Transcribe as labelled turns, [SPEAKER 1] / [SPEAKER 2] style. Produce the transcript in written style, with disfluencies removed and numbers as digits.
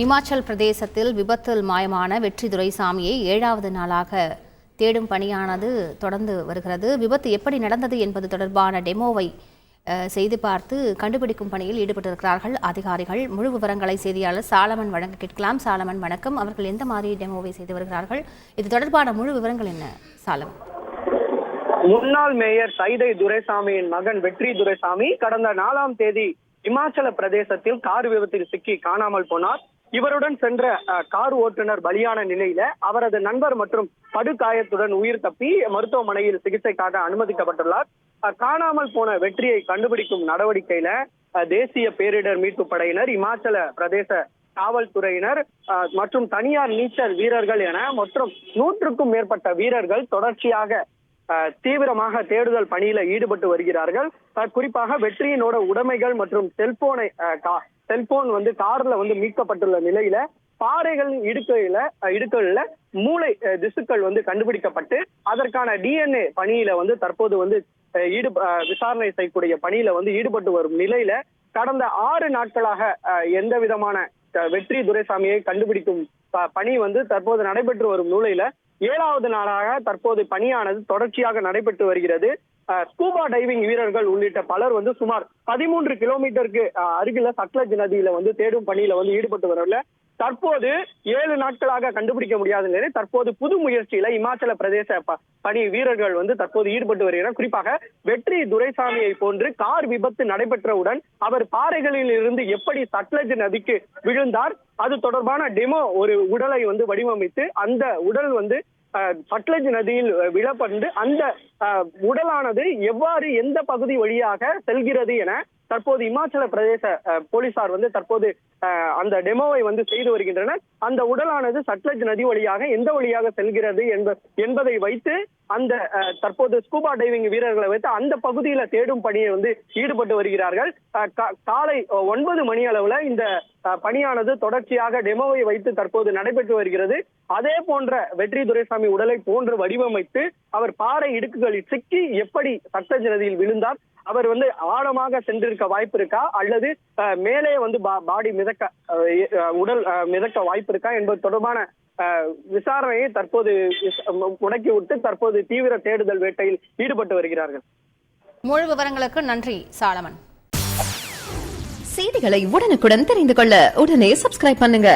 [SPEAKER 1] இமாச்சல் பிரதேசத்தில் விபத்தில் மாயமான வெற்றி துரைசாமியை 7வது நாளாக தேடும் பணியானது தொடர்ந்து வருகிறது. விபத்து எப்படி நடந்தது என்பது தொடர்பான டெமோவை செய்து பார்த்து கண்டுபிடிக்கும் பணியில் ஈடுபட்டிருக்கிறார்கள் அதிகாரிகள். முழு விவரங்களை செய்தியாளர் சாலமன் வழங்க கேட்கலாம். சாலமன் வணக்கம். அவர்கள் எந்த மாதிரி டெமோவை செய்து வருகிறார்கள்? இது தொடர்பான முழு விவரங்கள் என்ன சாலமன்?
[SPEAKER 2] முன்னாள் மேயர் சைதை துரைசாமியின் மகன் வெற்றி துரைசாமி கடந்த 4ஆம் தேதி இமாச்சல பிரதேசத்தில் கார் விபத்தில் சிக்கி காணாமல் போனார். இவருடன் சென்ற கார் ஓட்டுநர் பலியான நிலையில அவரது நண்பர் மற்றும் படுகாயத்துடன் உயிர் தப்பி மருத்துவமனையில் சிகிச்சைக்காக அனுமதிக்கப்பட்டுள்ளார். காணாமல் போன வெற்றியை கண்டுபிடிக்கும் நடவடிக்கையில தேசிய பேரிடர் மீட்பு படையினர், இமாச்சல பிரதேச காவல்துறையினர் மற்றும் தனியார் நீச்சல் வீரர்கள் என மொத்தம் 100க்கும் மேற்பட்ட வீரர்கள் தொடர்ச்சியாக தீவிரமாக தேடுதல் பணியில ஈடுபட்டு வருகிறார்கள். குறிப்பாக வெற்றியினோட உடைமைகள் மற்றும் செல்போன் கார்ல மீட்கப்பட்டுள்ள நிலையில பாறைகள் இடுக்கல்ல மூளை திசுக்கள் கண்டுபிடிக்கப்பட்டு அதற்கான DNA பணியில தற்போது விசாரணை செய்யக்கூடிய பணியில ஈடுபட்டு வரும் நிலையில கடந்த 6 நாட்களாக எந்த விதமான வெற்றி துரைசாமியை கண்டுபிடிக்கும் பணி தற்போது நடைபெற்று வரும் நிலையில 7வது நாளாக தற்போது பணியானது தொடர்ச்சியாக நடைபெற்று வருகிறது. ஸ்கூபா டைவிங் வீரர்கள் உள்ளிட்ட பலர் சுமார் 13 கிலோமீட்டருக்கு அருகில சட்லஜ் நதியில தேடும் பணியில ஈடுபட்டு வரல. தற்போது 7 நாட்களாக கண்டுபிடிக்க முடியாத நிலையில் தற்போது புது முயற்சியில இமாச்சல பிரதேச பணி வீரர்கள் தற்போது ஈடுபட்டு வருகிறார். குறிப்பாக வெற்றி துரைசாமியை போன்று கார் விபத்து நடைபெற்றவுடன் அவர் பாறைகளில் இருந்து எப்படி சட்லஜ் நதிக்கு விழுந்தார், அது தொடர்பான டெமோ ஒரு உடலை வடிவமைத்து அந்த உடல் சட்லஜ் நதியில் விழப்பட்டு அந்த உடலானது எவ்வாறு எந்த பகுதி வழியாக செல்கிறது என தற்போது இமாச்சல பிரதேச போலீசார் தற்போது அந்த டெமோவை செய்து வருகின்றனர். அந்த உடலானது சட்லஜ் நதி வழியாக எந்த வழியாக செல்கிறது என்பதை வைத்து அந்த தற்போது ஸ்கூபா டைவிங் வீரர்களை வைத்து அந்த பகுதியில தேடும் பணியை ஈடுபட்டு வருகிறார்கள். காலை 9 மணி அளவுல இந்த பணியானது தொடர்ச்சியாக டெமோவை வைத்து தற்போது நடைபெற்று வருகிறது. அதே போன்ற வெற்றி துரைசாமி உடலை போன்று வடிவமைத்து அவர் பாறை இடுக்குகளில் சிக்கி எப்படி சட்லஜ் நதியில் விழுந்தார், அவர் ஆழமாக சென்றிருக்க வாய்ப்பு இருக்கா அல்லது மேலே பாடி மிதக்க உடல் மிதக்க வாய்ப்பு இருக்கா என்பது தொடர்பான விசாரணையை தற்போது முடக்கிவிட்டு தற்போது தீவிர தேடுதல் வேட்டையில் ஈடுபட்டு வருகிறார்கள்.
[SPEAKER 1] முழு விவரங்களுக்கு நன்றி சாலமன்.
[SPEAKER 3] செய்திகளை உடனுக்குடன் தெரிந்து கொள்ள உடனே சப்ஸ்கிரைப் பண்ணுங்க.